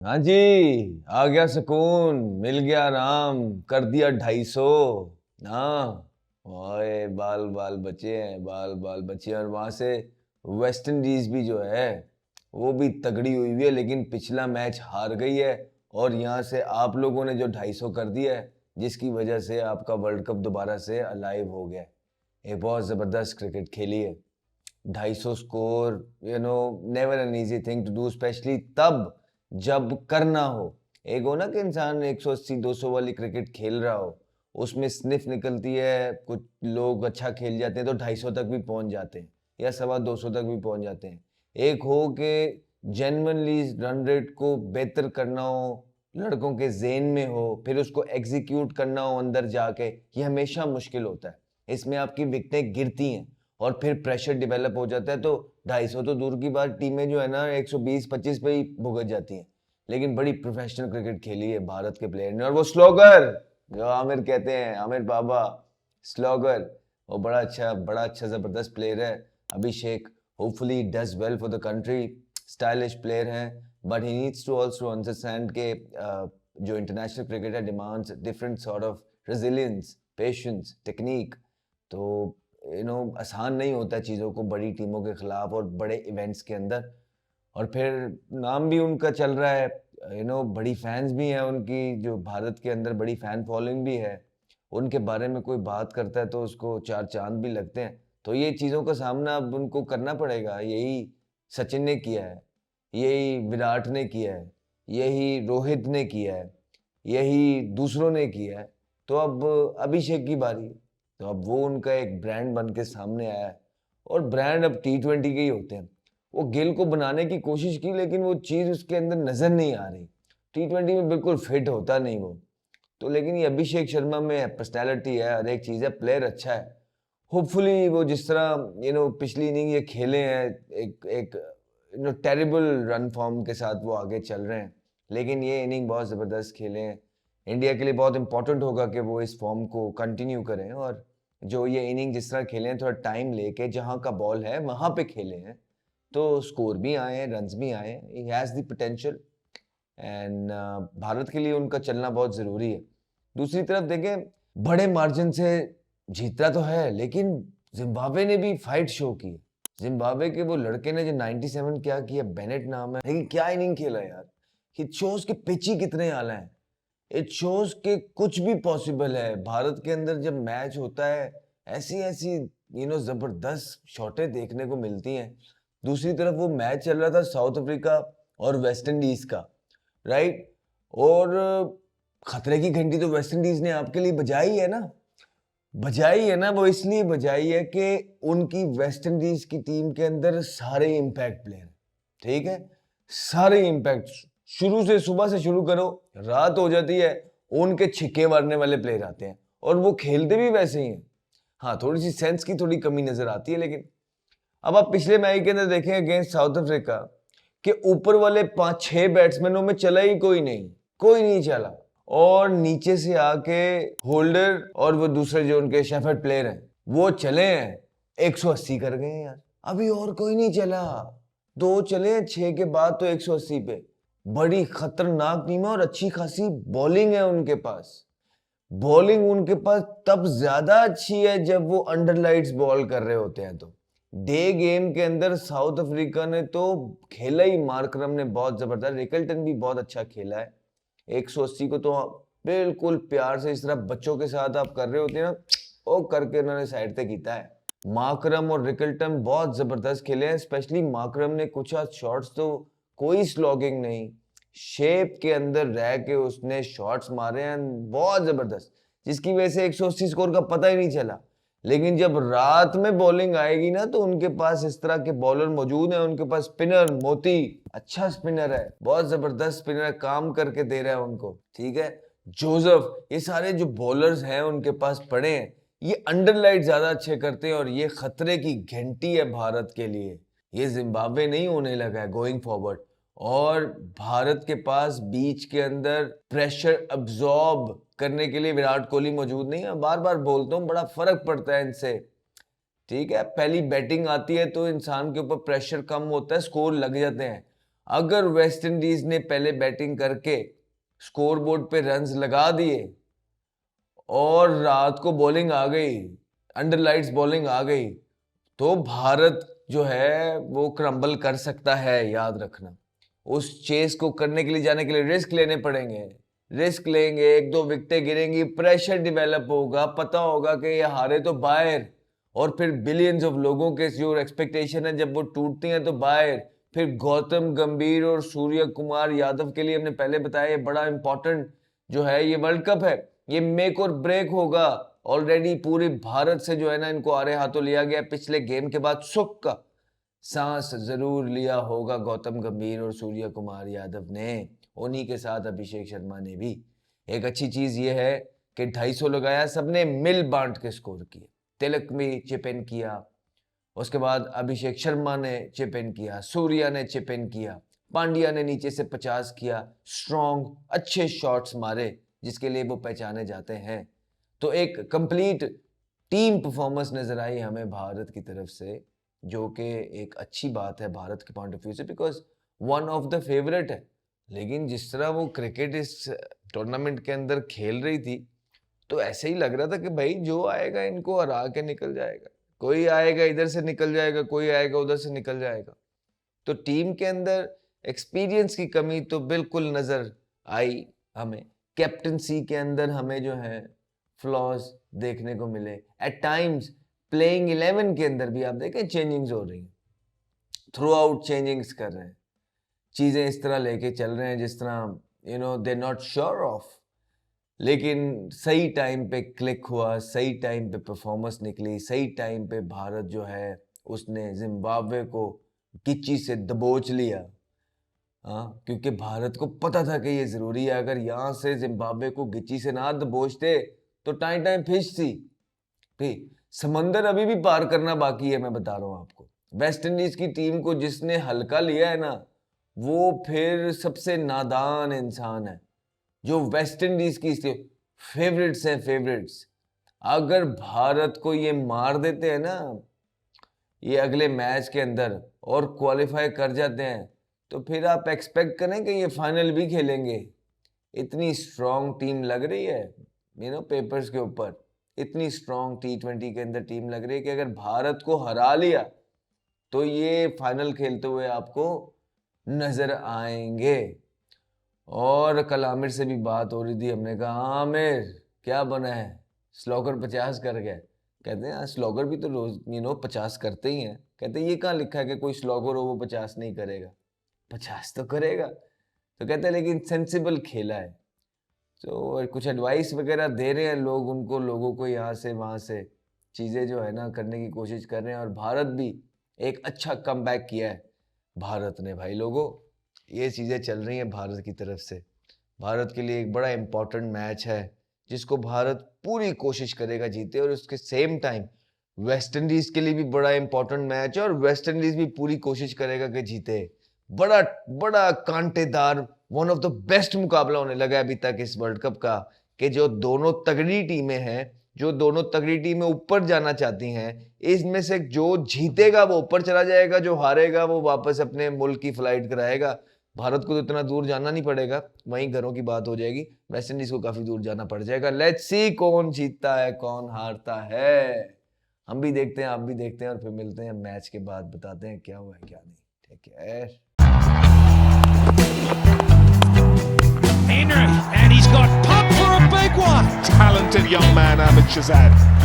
हाँ जी। आ गया सुकून, मिल गया आराम, कर दिया 250। हाँ। ओए बाल बाल बचे हैं, बाल बाल बचे हैं। और वहां से वेस्ट इंडीज भी जो है वो भी तगड़ी हुई हुई है, लेकिन पिछला मैच हार गई है। और यहाँ से आप लोगों ने जो 250 कर दिया है, जिसकी वजह से आपका वर्ल्ड कप दोबारा से अलाइव हो गया है। एक बहुत ज़बरदस्त क्रिकेट खेली है। 250 score, never an easy thing to do, specially तब जब करना हो। एक हो ना कि इंसान 180 200 वाली क्रिकेट खेल रहा हो, उसमें स्निफ निकलती है, कुछ लोग अच्छा खेल जाते हैं तो 250 तक भी पहुंच जाते हैं, या 250 तक भी पहुंच जाते हैं। एक हो कि जेन्युइनली रन रेट को बेहतर करना हो, लड़कों के जेन में हो, फिर उसको एग्जीक्यूट करना हो अंदर जाके, ये हमेशा मुश्किल होता है। इसमें आपकी विकेटें गिरती हैं और फिर प्रेशर डेवलप हो जाता है, तो 250 तो दूर की बात, टीमें जो है ना 120-25 पे ही भुगत जाती हैं। लेकिन बड़ी प्रोफेशनल क्रिकेट खेली है भारत के प्लेयर ने। और वो स्लोगर जो आमिर कहते हैं, आमिर बाबा स्लोगर, वो बड़ा अच्छा जबरदस्त प्लेयर है Abhishek. Hopefully does well for the country. Stylish player है, but he needs to also understand के जो इंटरनेशनल क्रिकेट है demands different sort of resilience, patience, technique. तो आसान नहीं होता है चीज़ों को बड़ी टीमों के खिलाफ और बड़े इवेंट्स के अंदर। और फिर नाम भी उनका चल रहा है, बड़ी फैंस भी हैं उनकी, जो भारत के अंदर बड़ी फैन फॉलोइंग भी है। उनके बारे में कोई बात करता है तो उसको चार चांद भी लगते हैं। तो ये चीज़ों का सामना अब उनको करना पड़ेगा। यही सचिन ने किया है, यही विराट ने किया है, यही रोहित ने किया है, यही दूसरों ने किया है। तो अब अभिषेक की बारी है। तो अब वो उनका एक ब्रांड बन के सामने आया है। और ब्रांड अब T20 के ही होते हैं। वो गिल को बनाने की कोशिश की, लेकिन वो चीज़ उसके अंदर नज़र नहीं आ रही। T20 में बिल्कुल फिट होता नहीं वो। तो लेकिन ये अभिषेक शर्मा में पर्सनैलिटी है, हर एक चीज़ है, प्लेयर अच्छा है। होपफुली वो जिस तरह पिछली इनिंग ये खेले हैं, एक एक टेरिबल रन फॉर्म के साथ वो आगे चल रहे हैं, लेकिन ये इनिंग बहुत ज़बरदस्त खेले हैं। इंडिया के लिए बहुत इंपॉर्टेंट होगा कि वो इस फॉर्म को कंटिन्यू करें। और जो ये इनिंग जिस तरह खेले हैं, थोड़ा टाइम लेके जहाँ का बॉल है वहाँ पे खेले हैं, तो स्कोर भी आए हैं, रन्स भी आए हैं। He has the potential. And Bharat के लिए उनका चलना बहुत ज़रूरी है। दूसरी तरफ देखें, बड़े मार्जिन से जीता तो है, लेकिन जिम्बाब्वे ने भी फाइट शो की। जिम्बाब्वे के वो लड़के ने जो 97 क्या किया, बेनेट नाम है, लेकिन क्या इनिंग खेला यार। इट शोज के पिच ही कितने आला है। इट शोज के कुछ भी पॉसिबल है भारत के अंदर जब मैच होता है। ऐसी ऐसी जबरदस्त शॉटें देखने को मिलती हैं। दूसरी तरफ वो मैच चल रहा था साउथ अफ्रीका और वेस्ट इंडीज का, राइट। और खतरे की घंटी तो वेस्ट इंडीज ने आपके लिए बजाई है ना। बजाई है ना, वो इसलिए बजाई है कि उनकी वेस्ट इंडीज की टीम के अंदर सारे इम्पैक्ट प्लेयर, ठीक है, सारे इम्पैक्ट। शुरू से, सुबह से शुरू करो, रात हो जाती है, उनके छिक्के मारने वाले प्लेयर आते हैं और वो खेलते भी वैसे ही हैं। हाँ, थोड़ी सी सेंस की थोड़ी कमी नजर आती है, लेकिन अब आप पिछले मैच के अंदर देखें अगेंस्ट साउथ अफ्रीका, के ऊपर वाले 5-6 बैट्समैनों में चला ही कोई नहीं चला। और नीचे से आके होल्डर और वो दूसरे जो उनके शेफर्ड प्लेयर हैं, वो चले हैं, 180 कर गए हैं यार। अभी और कोई नहीं चला। दो चले हैं 6 के बाद तो 180 पे। बड़ी खतरनाक टीम है और अच्छी खासी बॉलिंग है उनके पास। बॉलिंग उनके पास तब ज्यादा अच्छी है जब वो अंडर लाइट्स बॉल कर रहे होते हैं। तो डे गेम के अंदर साउथ अफ्रीका ने तो खेला ही, मार्करम ने बहुत जबरदस्त, रिकल्टन भी बहुत अच्छा खेला है। 180 को तो बिल्कुल प्यार से, इस तरह बच्चों के साथ आप कर रहे होते हैं ना, वो करके उन्होंने साइड पे कीता है। मार्करम और रिकल्टन बहुत जबरदस्त खेले हैं। स्पेशली मार्करम ने कुछ शॉट्स तो, कोई स्लॉगिंग नहीं, शेप के अंदर रह के उसने शॉट्स मारे हैं बहुत जबरदस्त, जिसकी वजह से 180 स्कोर का पता ही नहीं चला। लेकिन जब रात में बॉलिंग आएगी ना, तो उनके पास इस तरह के बॉलर मौजूद हैं। उनके पास स्पिनर मोती, अच्छा स्पिनर है, बहुत जबरदस्त स्पिनर है, काम करके दे रहा है उनको, ठीक है। जोसेफ, ये सारे जो बॉलर्स हैं उनके पास पड़े हैं, ये अंडरलाइट ज्यादा अच्छे करते हैं। और ये खतरे की घंटी है भारत के लिए। ये जिम्बाब्वे नहीं होने लगा है गोइंग फॉरवर्ड। और भारत के पास बीच के अंदर प्रेशर अब्सॉर्ब करने के लिए विराट कोहली मौजूद नहीं है। बार बार बोलता हूँ, बड़ा फर्क पड़ता है इनसे, ठीक है। पहली बैटिंग आती है तो इंसान के ऊपर प्रेशर कम होता है, स्कोर लग जाते हैं। अगर वेस्ट इंडीज ने पहले बैटिंग करके स्कोरबोर्ड पे रन्स लगा दिए और रात को बॉलिंग आ गई, अंडर लाइट्स बॉलिंग आ गई, तो भारत जो है वो क्रम्बल कर सकता है। याद रखना, उस चेस को करने के लिए, जाने के लिए रिस्क लेने पड़ेंगे। रिस्क लेंगे, 1-2 विकेटें गिरेंगी, प्रेशर डेवलप होगा, पता होगा कि ये हारे तो बाहर, और फिर बिलियंस ऑफ लोगों के जो एक्सपेक्टेशन है जब वो टूटती हैं तो बाहर। फिर गौतम गंभीर और सूर्य कुमार यादव के लिए हमने पहले बताया, ये बड़ा इंपॉर्टेंट जो है ये वर्ल्ड कप है, ये मेक और ब्रेक होगा। ऑलरेडी पूरे भारत से जो है ना इनको आरे हाथों लिया गया। पिछले गेम के बाद सुख का सांस जरूर लिया होगा गौतम गंभीर और सूर्य कुमार यादव ने, उन्हीं के साथ अभिषेक शर्मा ने भी। एक अच्छी चीज ये है कि 250 लगाया, सबने मिल बांट के स्कोर किए। तिलक भी चिप इन किया, उसके बाद अभिषेक शर्मा ने चिप इन किया, सूर्या ने चिप इन किया, पांड्या ने नीचे से 50 किया, स्ट्रॉन्ग अच्छे शॉट्स मारे जिसके लिए वो पहचाने जाते हैं। तो एक कंप्लीट टीम परफॉर्मेंस नजर आई हमें भारत की तरफ से, जो कि एक अच्छी बात है भारत के पॉइंट ऑफ व्यू से, because one of the favourite है। लेकिन जिस तरह वो क्रिकेट इस टूर्नामेंट के अंदर खेल रही थी, तो ऐसे ही लग रहा था कि भाई जो आएगा इनको हरा के निकल जाएगा, कोई आएगा इधर से निकल जाएगा, कोई आएगा उधर से निकल जाएगा। तो टीम के अंदर एक्सपीरियंस की कमी तो बिल्कुल नजर आई हमें। कैप्टनसी के अंदर हमें जो है फ्लॉज देखने को मिले। एट टाइम्स प्लेइंग 11 के अंदर भी आप देखें चेंजिंग्स हो रही हैं, थ्रू आउट चेंजिंग्स कर रहे हैं, चीजें इस तरह लेके चल रहे हैं जिस तरह दे नॉट श्योर ऑफ, लेकिन सही टाइम पे क्लिक हुआ, सही टाइम पे परफॉर्मेंस निकली, सही टाइम पे भारत जो है उसने जिम्बाब्वे को गिच्ची से दबोच लिया। हाँ, क्योंकि भारत को पता था कि ये जरूरी है, अगर यहाँ से जिम्बाब्वे को गिच्ची से ना दबोचते तो टाइम टाइम फिश थी। फिर समंदर अभी भी पार करना बाकी है, मैं बता रहा हूँ आपको। वेस्ट इंडीज की टीम को जिसने हल्का लिया है ना, वो फिर सबसे नादान इंसान है। जो वेस्ट इंडीज की फेवरेट्स हैं, फेवरेट्स, अगर भारत को ये मार देते हैं ना ये अगले मैच के अंदर और क्वालिफाई कर जाते हैं, तो फिर आप एक्सपेक्ट करें कि ये फाइनल भी खेलेंगे। इतनी स्ट्रॉन्ग टीम लग रही है पेपर्स के ऊपर, इतनी स्ट्रॉन्ग T20 के अंदर टीम लग रही है कि अगर भारत को हरा लिया तो ये फाइनल खेलते हुए आपको नजर आएंगे। और कल आमिर से भी बात हो रही थी, हमने कहा हाँ आमिर क्या बना है, स्लोगर 50 कर गया। कहते हैं स्लोगर भी तो रोज 50 करते ही हैं। कहते हैं ये कहाँ लिखा है कि कोई स्लोगर हो वो 50 नहीं करेगा, 50 तो करेगा। तो कहते हैं लेकिन सेंसिबल खेला है। तो कुछ एडवाइस वगैरह दे रहे हैं लोग उनको, लोगों को यहाँ से वहाँ से चीज़ें जो है ना करने की कोशिश कर रहे हैं। और भारत भी एक अच्छा कमबैक किया है भारत ने। भाई लोगों, ये चीज़ें चल रही हैं भारत की तरफ से। भारत के लिए एक बड़ा इम्पोर्टेंट मैच है जिसको भारत पूरी कोशिश करेगा जीते, और उसके सेम टाइम वेस्ट इंडीज़ के लिए भी बड़ा इम्पोर्टेंट मैच है और वेस्ट इंडीज़ भी पूरी कोशिश करेगा कि जीते। बड़ा बड़ा कांटेदार, वन ऑफ द बेस्ट मुकाबला होने लगा है अभी तक इस वर्ल्ड कप का, कि जो दोनों तगड़ी टीमें हैं, जो दोनों तगड़ी टीमें ऊपर जाना चाहती हैं, इसमें से जो जीतेगा वो ऊपर चला जाएगा, जो हारेगा वो वापस अपने मुल्क की फ्लाइट कराएगा। भारत को तो इतना दूर जाना नहीं पड़ेगा, वहीं घरों की बात हो जाएगी। वेस्ट इंडीज को काफी दूर जाना पड़ जाएगा। लेट्स सी कौन जीतता है कौन हारता है, हम भी देखते हैं, आप भी देखते हैं, और फिर मिलते हैं मैच के बाद, बताते हैं क्या हुआ है क्या नहीं। ठीक है। Henry, and he's got pumped for a big one. Talented young man, Ahmed Shahzad.